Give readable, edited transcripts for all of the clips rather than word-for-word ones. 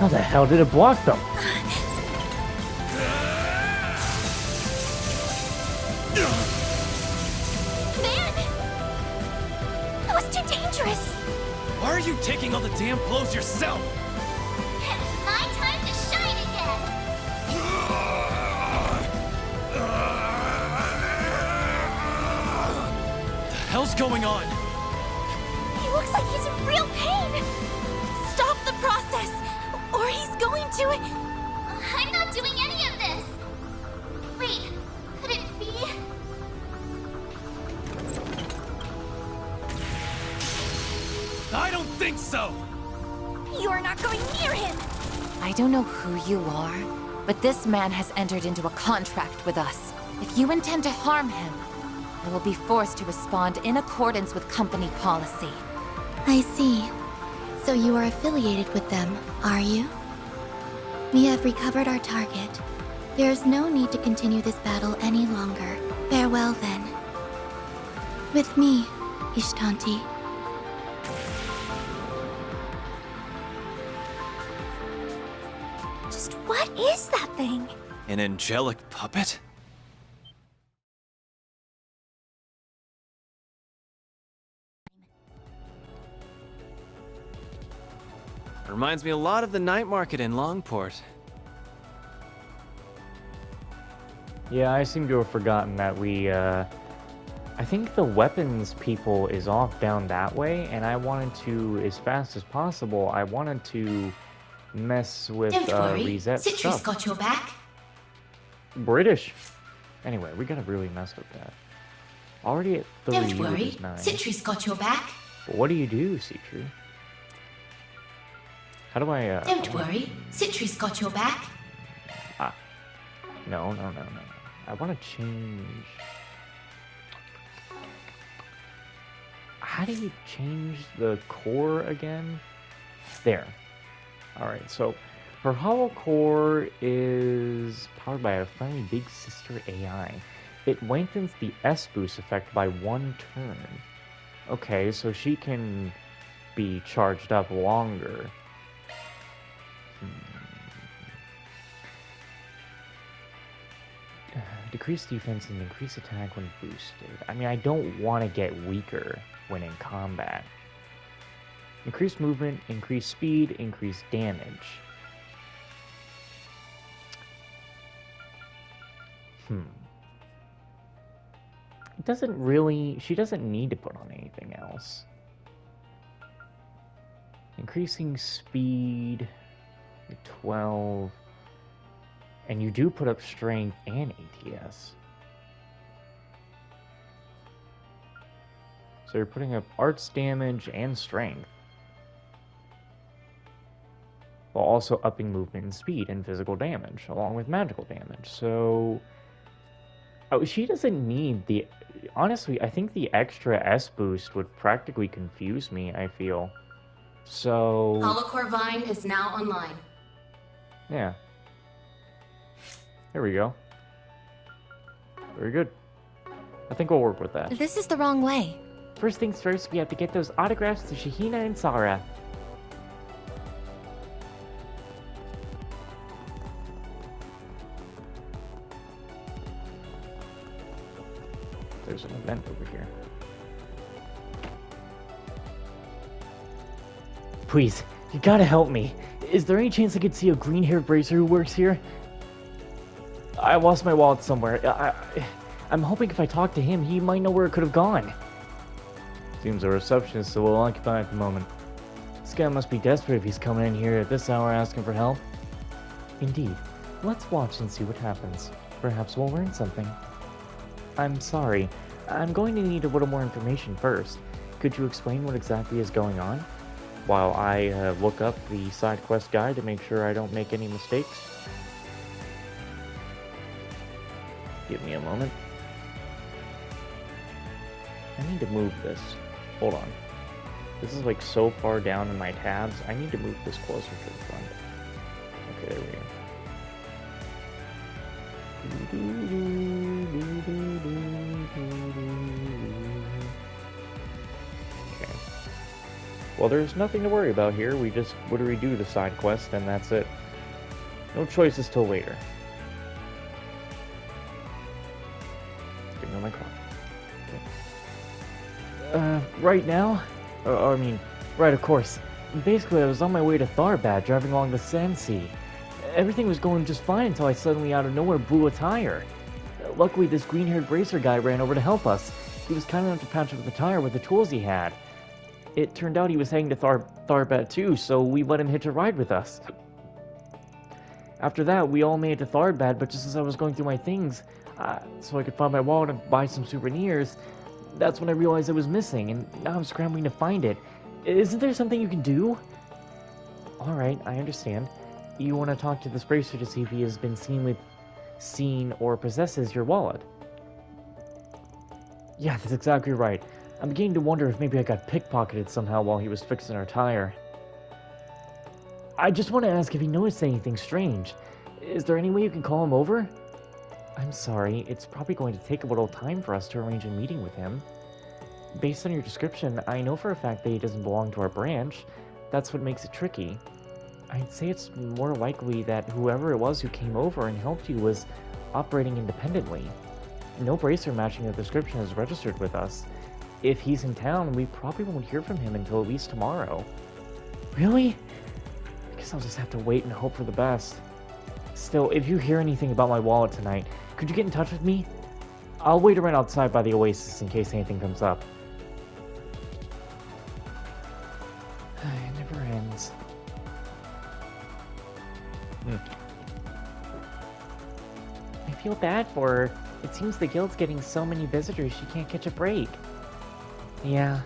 How the hell did it block them? Man! That was too dangerous! Why are you taking all the damn blows yourself? It's my time to shine again! What the hell's going on? He looks like he's in real pain! Stop the process! Or he's going to... I'm not doing any of this! Wait, could it be... I don't think so! You're not going near him! I don't know who you are, but this man has entered into a contract with us. If you intend to harm him, I will be forced to respond in accordance with company policy. I see. So you are affiliated with them, are you? We have recovered our target. There is no need to continue this battle any longer. Farewell, then. With me, Ishtanti. Just what is that thing? An angelic puppet? Reminds me a lot of the night market in Longport. Yeah, I seem to have forgotten that I think the weapons people is off down that way, and I wanted to, as fast as possible, I wanted to mess with Don't worry, Reset's Citrus stuff. got your back. British. Anyway, we gotta really mess with that. Already at 3, Don't which worry, is 9. Citrus got your back. But what do you do, Citru? How do I, Don't worry, Citrus got your back. No. I want to change... How do you change the core again? There. Alright, so her hollow core is powered by a friendly big sister AI. It lengthens the S-boost effect by 1 turn. Okay, so she can be charged up longer. Decrease defense and increase attack when boosted. I mean, I don't want to get weaker when in combat. Increase movement, increase speed, increase damage. It doesn't really... She doesn't need to put on anything else. Increasing speed... 12... And you do put up strength and ATS. So you're putting up arts damage and strength. While also upping movement and speed and physical damage, along with magical damage. So... Oh, she doesn't need the... Honestly, I think the extra S boost would practically confuse me, I feel. So... Holocore Vine is now online. Yeah. There we go. Very good. I think we'll work with that. This is the wrong way. First things first, we have to get those autographs to Shahina and Sara. There's an event over here. Please, you gotta help me. Is there any chance I could see a green-haired bracer who works here? I lost my wallet somewhere. I'm hoping if I talk to him, he might know where it could have gone. Seems the receptionist is a little occupied at the moment. This guy must be desperate if he's coming in here at this hour asking for help. Indeed. Let's watch and see what happens. Perhaps we'll learn something. I'm sorry. I'm going to need a little more information first. Could you explain what exactly is going on? While I look up the side quest guide to make sure I don't make any mistakes. Give me a moment. I need to move this. Hold on. This is like so far down in my tabs. I need to move this closer to the front. Okay, there we go. Okay. Well, there's nothing to worry about here. We just would redo the side quest, and that's it. No choices till later. Getting on my car. Right now? I mean, right, of course. Basically, I was on my way to Tharbad, driving along the Sand Sea. Everything was going just fine until I suddenly, out of nowhere, blew a tire. Luckily, this green-haired bracer guy ran over to help us. He was kind enough to patch up the tire with the tools he had. It turned out he was heading to Tharbad too, so we let him hitch a ride with us. After that, we all made it to Tharbad, but just as I was going through my things, so I could find my wallet and buy some souvenirs, that's when I realized it was missing, and now I'm scrambling to find it. Isn't there something you can do? Alright, I understand. You want to talk to this bracer to see if he has been seen or possesses your wallet. Yeah, that's exactly right. I'm beginning to wonder if maybe I got pickpocketed somehow while he was fixing our tire. I just want to ask if he noticed anything strange. Is there any way you can call him over? I'm sorry, it's probably going to take a little time for us to arrange a meeting with him. Based on your description, I know for a fact that he doesn't belong to our branch. That's what makes it tricky. I'd say it's more likely that whoever it was who came over and helped you was operating independently. No bracer matching the description is registered with us. If he's in town, we probably won't hear from him until at least tomorrow. Really? I guess I'll just have to wait and hope for the best. Still, if you hear anything about my wallet tonight, could you get in touch with me? I'll wait around outside by the oasis in case anything comes up. It never ends. I feel bad for her. It seems the guild's getting so many visitors she can't catch a break. Yeah,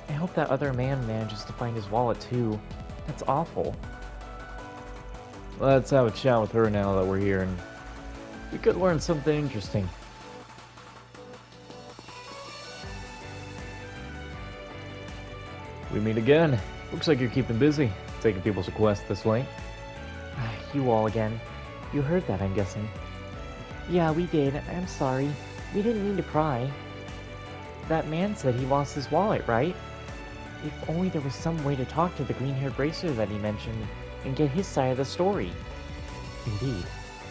I hope that other man manages to find his wallet too. That's awful. Let's have a chat with her now that we're here, and we could learn something interesting. We meet again. Looks like you're keeping busy, taking people's requests this late. You all again. You heard that, I'm guessing. Yeah, we did. I'm sorry. We didn't mean to pry. That man said he lost his wallet, right? If only there was some way to talk to the green-haired bracer that he mentioned and get his side of the story. Indeed.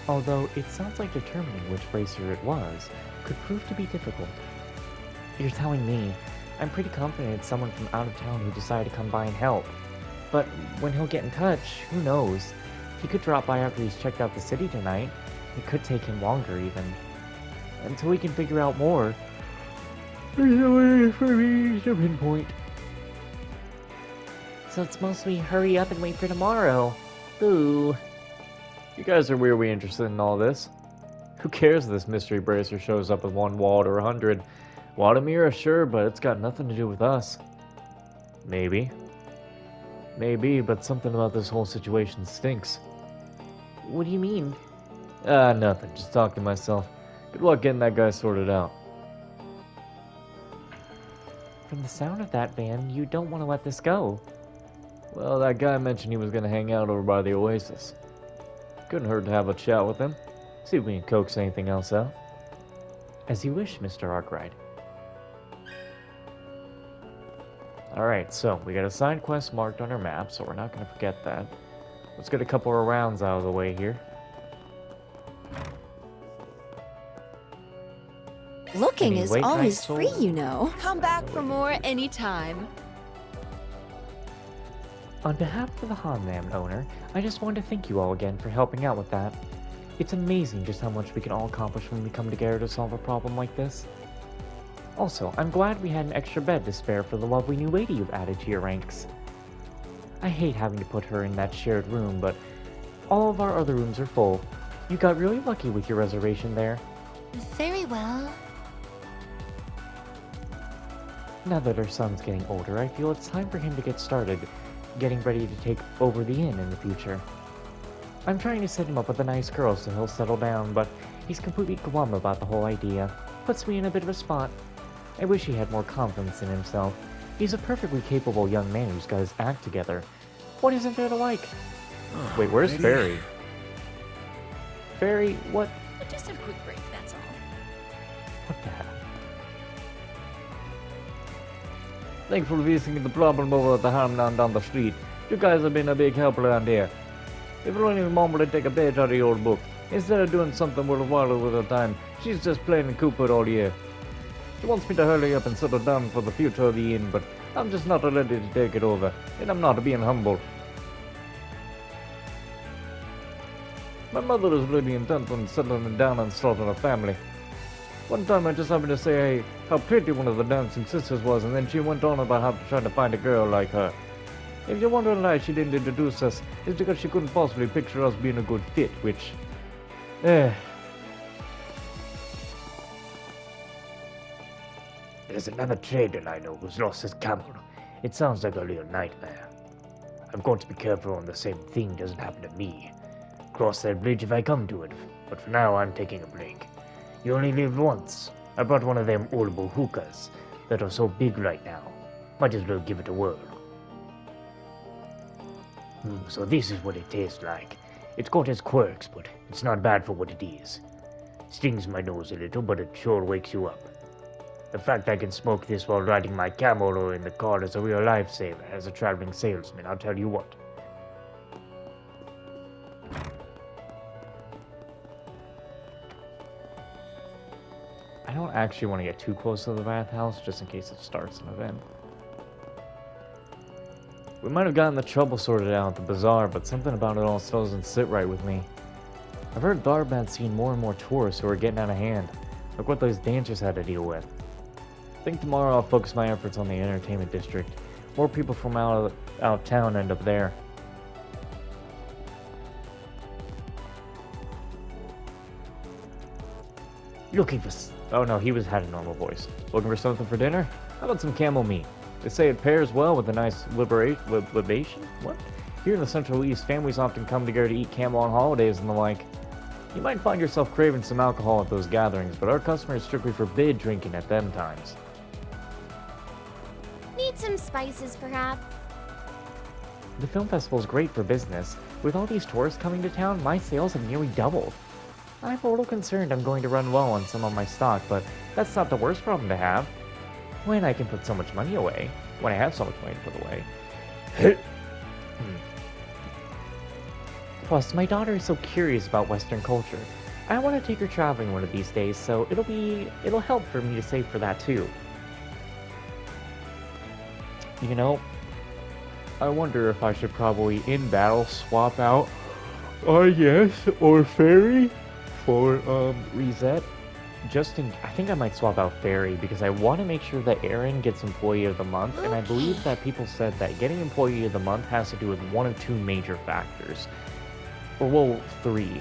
Although it sounds like determining which bracer it was could prove to be difficult. You're telling me. I'm pretty confident it's someone from out of town who decided to come by and help. But when he'll get in touch, who knows? He could drop by after he's checked out the city tonight. It could take him longer, even. Until we can figure out more. There's no way for me to pinpoint. So it's mostly hurry up and wait for tomorrow. Boo. You guys are weirdly interested in all this. Who cares if this mystery bracer shows up with 1 wallet or 100? Vladimir, sure, but it's got nothing to do with us. Maybe. Maybe, but something about this whole situation stinks. What do you mean? Nothing. Just talking to myself. Good luck getting that guy sorted out. From the sound of that, Van, you don't want to let this go. Well, that guy mentioned he was going to hang out over by the oasis. Couldn't hurt to have a chat with him. See if we can coax anything else out. As you wish, Mr. Arkwright. Alright, so we got a side quest marked on our map, so we're not going to forget that. Let's get a couple of rounds out of the way here. Looking Any is late night always soul? free, you know. Come back for more anytime. On behalf of the Hanman owner, I just wanted to thank you all again for helping out with that. It's amazing just how much we can all accomplish when we come together to solve a problem like this. Also, I'm glad we had an extra bed to spare for the lovely new lady you've added to your ranks. I hate having to put her in that shared room, but all of our other rooms are full. You got really lucky with your reservation there. Very well. Now that our son's getting older, I feel it's time for him to get started, getting ready to take over the inn in the future. I'm trying to set him up with a nice girl so he'll settle down, but he's completely glum about the whole idea. Puts me in a bit of a spot. I wish he had more confidence in himself. He's a perfectly capable young man who's got his act together. What isn't there to like? Wait, where's Fairy? Fairy, what? Just a quick break, that's all. What the hell? Thanks for visiting the problem over at the Harmland down the street. You guys have been a big help around here. If you only mom would take a page out of your book, instead of doing something worthwhile with her time, she's just playing Cooper all year. She wants me to hurry up and settle down for the future of the inn, but I'm just not ready to take it over, and I'm not being humble. My mother is really intent on settling down and starting a family. One time I just happened to say how pretty one of the dancing sisters was, and then she went on about how trying to find a girl like her. If you're wondering why she didn't introduce us, it's because she couldn't possibly picture us being a good fit, which... There's another trader I know who's lost his camel. It sounds like a real nightmare. I've got to be careful on the same thing doesn't happen to me. Cross that bridge if I come to it, but for now I'm taking a break. You only live once. I brought one of them old hookahs that are so big right now. Might as well give it a whirl. So this is what it tastes like. It's got its quirks, but it's not bad for what it is. Stings my nose a little, but it sure wakes you up. The fact I can smoke this while riding my camel or in the car is a real lifesaver as a traveling salesman, I'll tell you what. I don't actually want to get too close to the bathhouse, just in case it starts an event. We might have gotten the trouble sorted out at the bazaar, but something about it all still doesn't sit right with me. I've heard tharbad's seen more and more tourists who are getting out of hand. Look what those dancers had to deal with. I think tomorrow I'll focus my efforts on the entertainment district. More people from out of town end up there. Looking for... Oh no, he had a normal voice. Looking for something for dinner? How about some camel meat? They say it pairs well with a nice libation? What? Here in the Central East, families often come together to eat camel on holidays and the like. You might find yourself craving some alcohol at those gatherings, but our customers strictly forbid drinking at them times. Need some spices, perhaps? The film festival is great for business. With all these tourists coming to town, my sales have nearly doubled. I'm a little concerned I'm going to run low on some of my stock, but that's not the worst problem to have. When I can put so much money away. When I have so much money to put away. Plus, my daughter is so curious about Western culture. I want to take her traveling one of these days, so it'll help for me to save for that too. You know, I wonder if I should probably in battle swap out yes, or Fairy for Reset. I think I might swap out Fairy because I want to make sure that Aaron gets Employee of the Month, and I believe that people said that getting Employee of the Month has to do with one of two major factors. Or, well, three.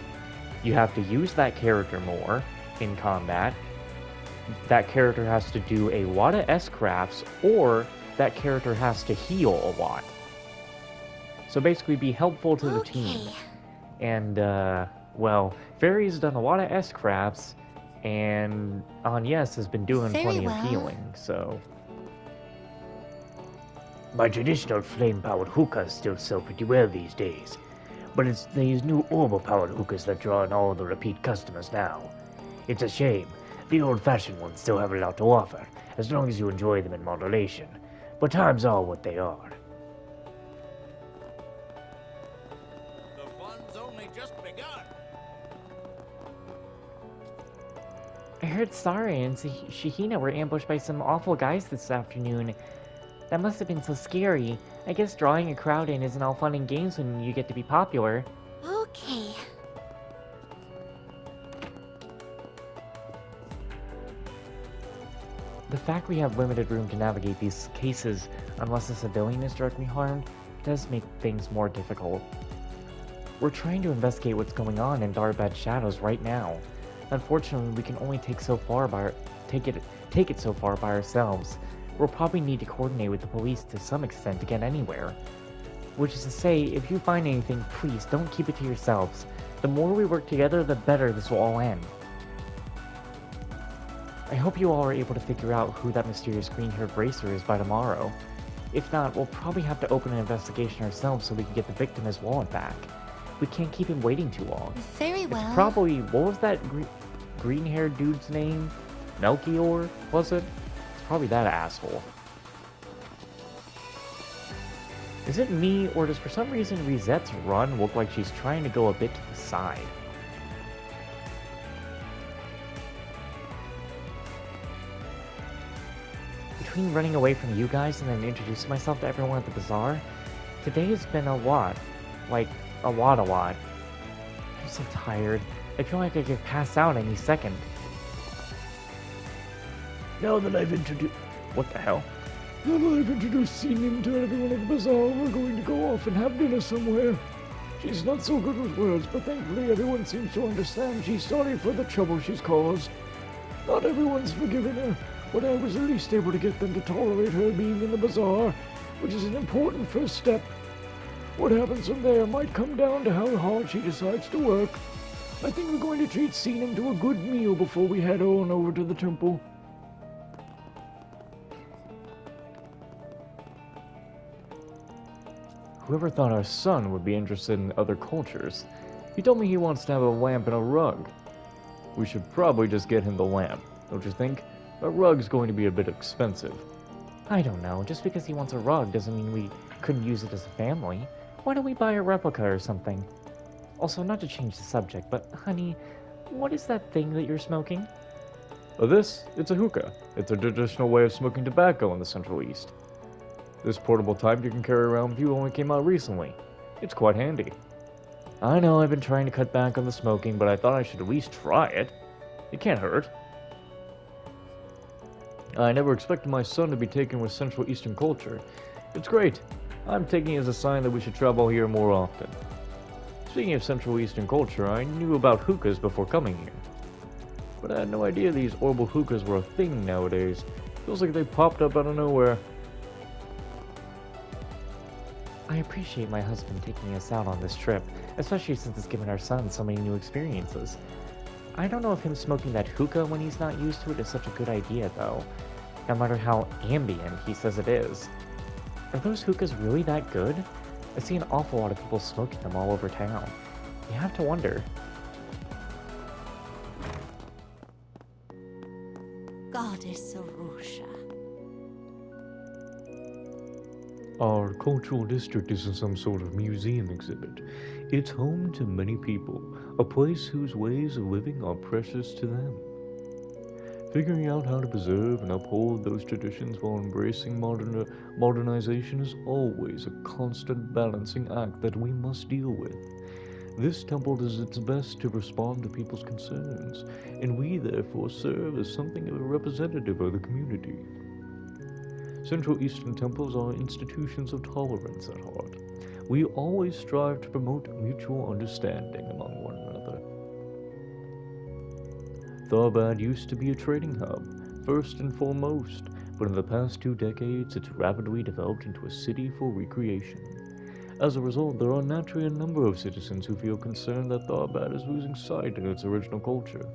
You have to use that character more in combat, that character has to do a lot of S-crafts, or that character has to heal a lot. So basically be helpful to the team. And, well, Fairy's done a lot of S-crafts, and Agnes has been doing plenty of healing, so... My traditional flame-powered hookahs still sell pretty well these days, but it's these new orb-powered hookahs that draw in all the repeat customers now. It's a shame. The old-fashioned ones still have a lot to offer, as long as you enjoy them in moderation, but times are what they are. The fun's only just begun. I heard Sari and Shahina were ambushed by some awful guys this afternoon. That must have been so scary. I guess drawing a crowd in isn't all fun and games when you get to be popular. Okay. The fact we have limited room to navigate these cases, unless a civilian is directly harmed, does make things more difficult. We're trying to investigate what's going on in tharbad shadows right now. Unfortunately, we can only take it so far by ourselves. We'll probably need to coordinate with the police to some extent to get anywhere. Which is to say, if you find anything, please don't keep it to yourselves. The more we work together, the better this will all end. I hope you all are able to figure out who that mysterious green-haired racer is by tomorrow. If not, we'll probably have to open an investigation ourselves so we can get the victim his wallet back. We can't keep him waiting too long. Very well. It's probably, what was that green-haired dude's name? Melchior, was it? It's probably that asshole. Is it me, or does for some reason Rizette's run look like she's trying to go a bit to the side? Between running away from you guys and then introducing myself to everyone at the bazaar, today has been a lot. Like, a lot. I'm so tired. I feel like I could pass out any second. Now that I've introduced... What the hell? Now that I've introduced Sinin to everyone at the bazaar, we're going to go off and have dinner somewhere. She's not so good with words, but thankfully everyone seems to understand she's sorry for the trouble she's caused. Not everyone's forgiven her, but I was at least able to get them to tolerate her being in the bazaar, which is an important first step. What happens from there might come down to how hard she decides to work. I think we're going to treat Sinin to a good meal before we head on over to the temple. Whoever thought our son would be interested in other cultures? He told me he wants to have a lamp and a rug. We should probably just get him the lamp, don't you think? A rug's going to be a bit expensive. I don't know, just because he wants a rug doesn't mean we couldn't use it as a family. Why don't we buy a replica or something? Also, not to change the subject, but honey, what is that thing that you're smoking? It's a hookah. It's a traditional way of smoking tobacco in the Central East. This portable type you can carry around with you only came out recently. It's quite handy. I know I've been trying to cut back on the smoking, but I thought I should at least try it. It can't hurt. I never expected my son to be taken with Central Eastern culture. It's great. I'm taking it as a sign that we should travel here more often. Speaking of Central Eastern culture, I knew about hookahs before coming here. But I had no idea these orbital hookahs were a thing nowadays. Feels like they popped up out of nowhere. I appreciate my husband taking us out on this trip, especially since it's given our son so many new experiences. I don't know if him smoking that hookah when he's not used to it is such a good idea, though, no matter how ambient he says it is. Are those hookahs really that good? I see an awful lot of people smoking them all over town. You have to wonder. Goddess Arusha. Our cultural district isn't some sort of museum exhibit. It's home to many people, a place whose ways of living are precious to them. Figuring out how to preserve and uphold those traditions while embracing modernization is always a constant balancing act that we must deal with. This temple does its best to respond to people's concerns, and we therefore serve as something of a representative of the community. Central Eastern temples are institutions of tolerance at heart. We always strive to promote mutual understanding among one another. Tharbad used to be a trading hub, first and foremost, but in the past 2 decades it's rapidly developed into a city for recreation. As a result, there are naturally a number of citizens who feel concerned that Tharbad is losing sight of its original culture.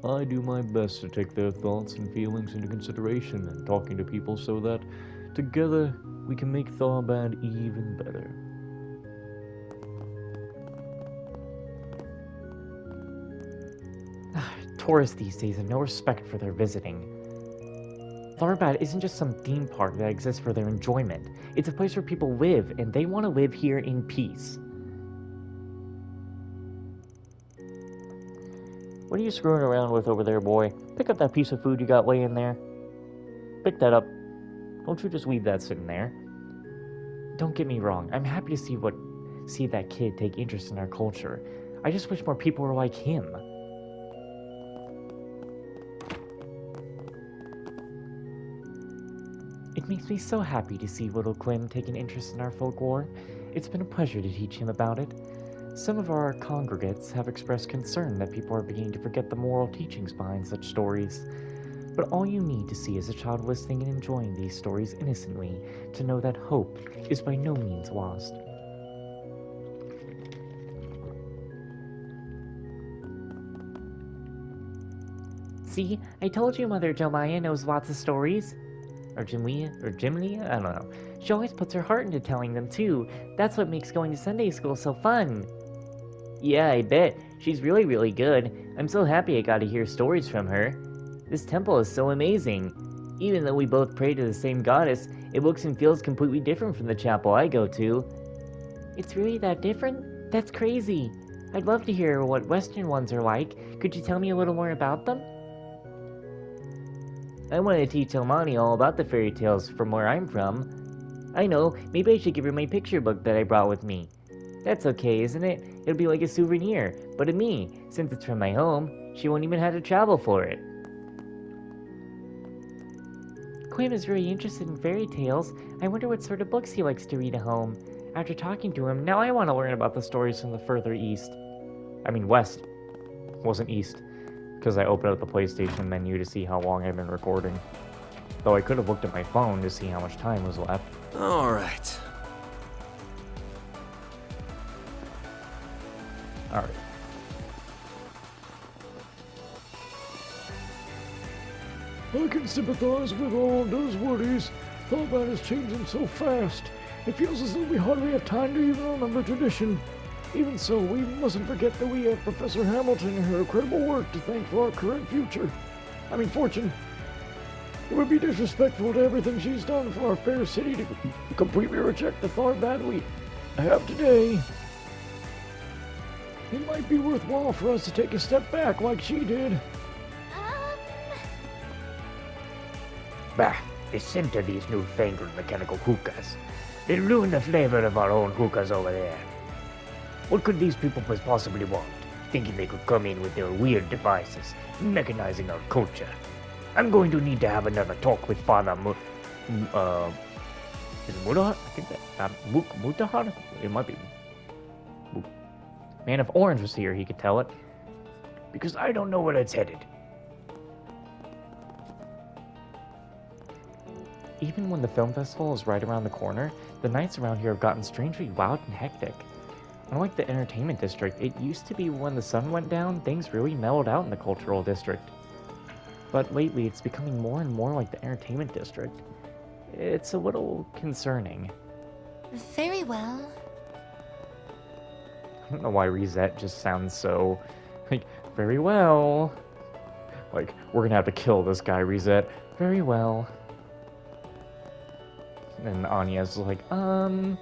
I do my best to take their thoughts and feelings into consideration and talking to people so that, together, we can make Tharbad even better. Tourists these days have no respect for their visiting. Tharbad isn't just some theme park that exists for their enjoyment. It's a place where people live, and they want to live here in peace. What are you screwing around with over there, boy? Pick up that piece of food you got laying there. Pick that up. Don't you just leave that sitting there. Don't get me wrong, I'm happy to see that kid take interest in our culture. I just wish more people were like him. It makes me so happy to see little Clem take an interest in our folklore. It's been a pleasure to teach him about it. Some of our congregates have expressed concern that people are beginning to forget the moral teachings behind such stories. But all you need to see is a child listening and enjoying these stories innocently to know that hope is by no means lost. See, I told you Mother Jemiah knows lots of stories. Or Jimlia? I don't know. She always puts her heart into telling them too. That's what makes going to Sunday school so fun. Yeah, I bet. She's really, really good. I'm so happy I got to hear stories from her. This temple is so amazing. Even though we both pray to the same goddess, It looks and feels completely different from the chapel I go to. It's really that different? That's crazy. I'd love to hear what Western ones are like. Could you tell me a little more about them? I want to teach Elmani all about the fairy tales from where I'm from. I know, maybe I should give her my picture book that I brought with me. That's okay, isn't it? It'll be like a souvenir, but to me, since it's from my home, she won't even have to travel for it. Quinn is really interested in fairy tales. I wonder what sort of books he likes to read at home. After talking to him, now I want to learn about the stories from the further east. I mean west. Wasn't east. Because I opened up the PlayStation menu to see how long I've been recording. Though I could have looked at my phone to see how much time was left. Alright. Alright. I can sympathize with all those worries. Tharbad is changing so fast. It feels as though we hardly have time to even remember tradition. Even so, we mustn't forget that we have Professor Hamilton and her incredible work to thank for our current fortune. It would be disrespectful to everything she's done for our fair city to completely reject the Tharbad we have today. It might be worthwhile for us to take a step back like she did. Bah, listen to these newfangled mechanical hookahs. They ruin the flavor of our own hookahs over there. What could these people possibly want, thinking they could come in with their weird devices, mechanizing our culture? I'm going to need to have another talk with Father is it Mutahar? I think that, Mutahar? It might be. Man, if Orange was here, he could tell it. Because I don't know where it's headed. Even when the film festival is right around the corner, the nights around here have gotten strangely loud and hectic. Unlike the entertainment district, it used to be when the sun went down, things really mellowed out in the cultural district. But lately, it's becoming more and more like the entertainment district. It's a little concerning. Very well. I don't know why Reset just sounds so, like, very well. Like, we're gonna have to kill this guy, Reset. Very well. And Anya's like, I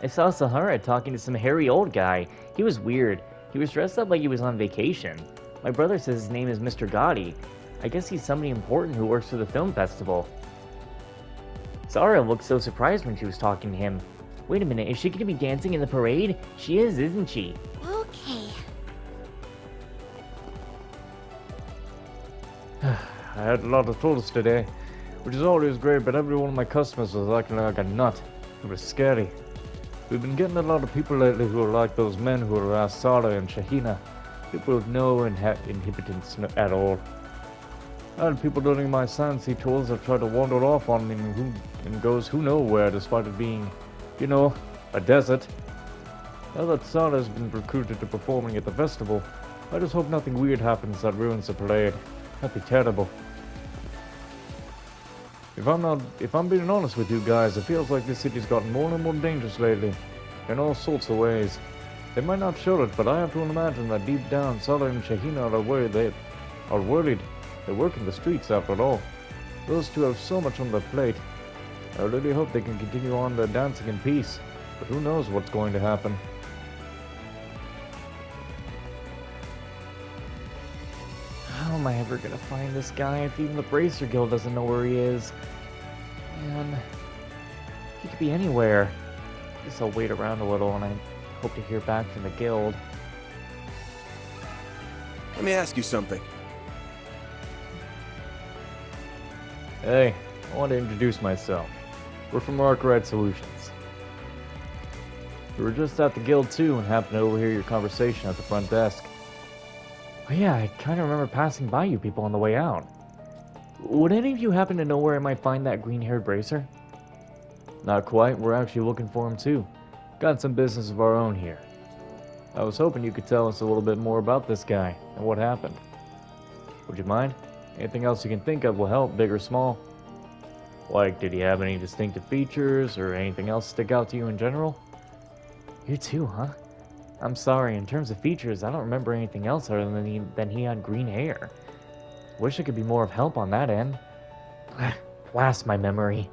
saw Sahara talking to some hairy old guy. He was weird. He was dressed up like he was on vacation. My brother says his name is Mr. Gotti. I guess he's somebody important who works for the film festival. Zara looked so surprised when she was talking to him. Wait a minute, is she gonna be dancing in the parade? She is, isn't she? Okay. I had a lot of tourists today, which is always great, but every one of my customers was acting like a nut. It was scary. We've been getting a lot of people lately who are like those men who harass Sara and Shahina. People with no inhibitants at all. I had people during my fancy tours that tried to wander off on me and goes who knows where, despite it being, you know, a desert. Now that Sara's been recruited to performing at the festival, I just hope nothing weird happens that ruins the parade. That'd be terrible. If I'm being honest with you guys, it feels like this city's gotten more and more dangerous lately, in all sorts of ways. They might not show it, but I have to imagine that deep down, Sara and Shahina are worried. They work in the streets after all. Those two have so much on their plate. I really hope they can continue on their dancing in peace, but who knows what's going to happen. How am I ever gonna find this guy if even the Bracer Guild doesn't know where he is? Man, he could be anywhere. Guess I'll wait around a little and I hope to hear back from the guild. Let me ask you something. Hey, I want to introduce myself. We're from Arkwright Solutions. We were just at the guild too and happened to overhear your conversation at the front desk. Oh yeah, I kinda remember passing by you people on the way out. Would any of you happen to know where I might find that green-haired bracer? Not quite, we're actually looking for him too. Got some business of our own here. I was hoping you could tell us a little bit more about this guy and what happened. Would you mind? Anything else you can think of will help, big or small. Like, did he have any distinctive features or anything else stick out to you in general? You too, huh? I'm sorry, in terms of features, I don't remember anything else other than he had green hair. Wish I could be more of help on that end. Blast my memory.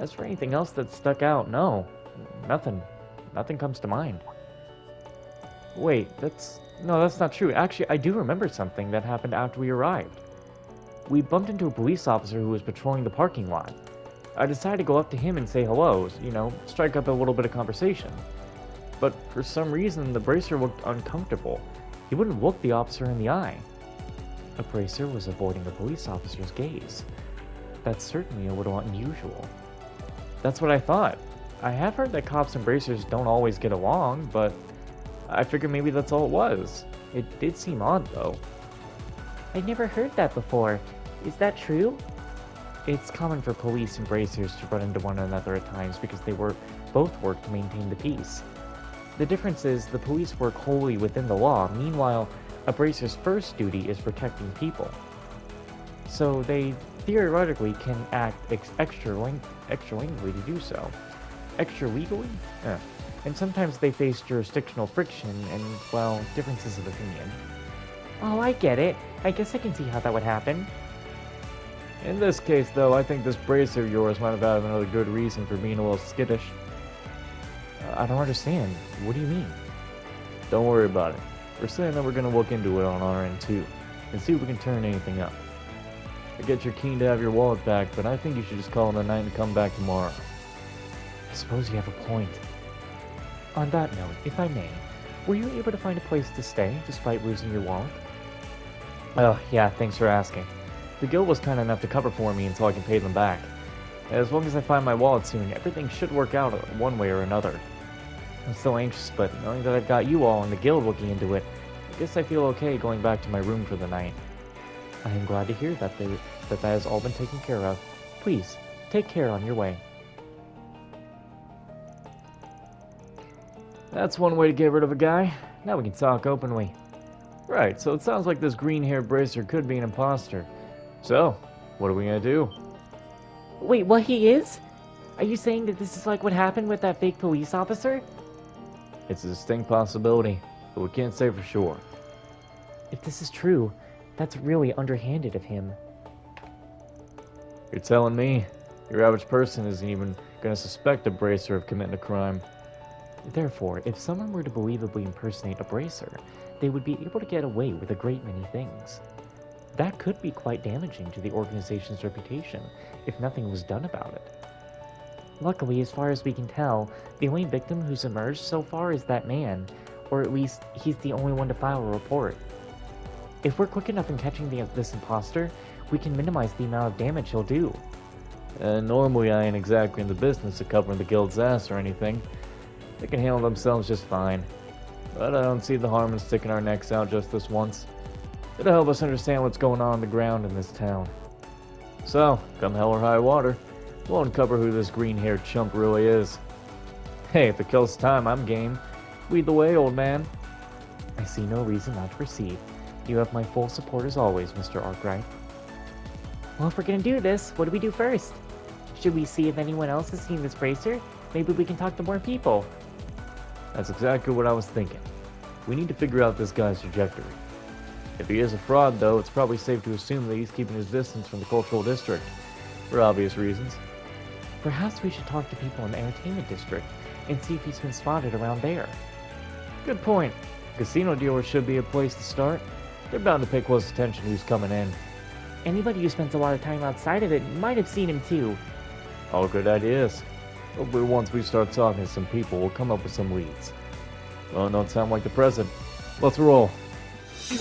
As for anything else that stuck out, no. Nothing. Nothing comes to mind. Wait, no, that's not true. Actually, I do remember something that happened after we arrived. We bumped into a police officer who was patrolling the parking lot. I decided to go up to him and say hello, strike up a little bit of conversation. But for some reason, the bracer looked uncomfortable. He wouldn't look the officer in the eye. A bracer was avoiding the police officer's gaze. That's certainly a little unusual. That's what I thought. I have heard that cops and bracers don't always get along, but I figured maybe that's all it was. It did seem odd, though. I'd never heard that before. Is that true? It's common for police and bracers to run into one another at times because they both work to maintain the peace. The difference is the police work wholly within the law, meanwhile, a bracer's first duty is protecting people. So they theoretically can act extra legally to do so. Extra legally? Yeah. And sometimes they face jurisdictional friction and, well, differences of opinion. Oh, I get it. I guess I can see how that would happen. In this case, though, I think this bracer of yours might have had another good reason for being a little skittish. I don't understand. What do you mean? Don't worry about it. We're saying that we're going to look into it on our end, too, and see if we can turn anything up. I get you're keen to have your wallet back, but I think you should just call it a night and come back tomorrow. I suppose you have a point. On that note, if I may, were you able to find a place to stay, despite losing your wallet? Oh, yeah, thanks for asking. The guild was kind enough to cover for me until I can pay them back. As long as I find my wallet soon, everything should work out one way or another. I'm still anxious, but knowing that I've got you all and the guild looking into it, I guess I feel okay going back to my room for the night. I am glad to hear that that has all been taken care of. Please, take care on your way. That's one way to get rid of a guy. Now we can talk openly. Right, so it sounds like this green-haired bracer could be an imposter. So, what are we gonna do? Wait, what, he is? Are you saying that this is like what happened with that fake police officer? It's a distinct possibility, but we can't say for sure. If this is true, that's really underhanded of him. You're telling me your average person isn't even gonna suspect a bracer of committing a crime? Therefore, if someone were to believably impersonate a bracer, they would be able to get away with a great many things. That could be quite damaging to the organization's reputation if nothing was done about it. Luckily, as far as we can tell, the only victim who's emerged so far is that man, or at least he's the only one to file a report. If we're quick enough in catching this imposter, we can minimize the amount of damage he'll do. Normally I ain't exactly in the business of covering the guild's ass or anything. They can handle themselves just fine. But I don't see the harm in sticking our necks out just this once. It'll help us understand what's going on the ground in this town. So, come hell or high water, we'll uncover who this green-haired chump really is. Hey, if it kills time, I'm game. Lead the way, old man. I see no reason not to proceed. You have my full support as always, Mr. Arkwright. Well, if we're gonna do this, what do we do first? Should we see if anyone else has seen this bracer? Maybe we can talk to more people. That's exactly what I was thinking. We need to figure out this guy's trajectory. If he is a fraud, though, it's probably safe to assume that he's keeping his distance from the cultural district, for obvious reasons. Perhaps we should talk to people in the entertainment district and see if he's been spotted around there. Good point. Casino dealers should be a place to start. They're bound to pay close attention to who's coming in. Anybody who spends a lot of time outside of it might have seen him too. All good ideas. Hopefully once we start talking to some people, we'll come up with some leads. Well, don't sound like the present. Let's roll. You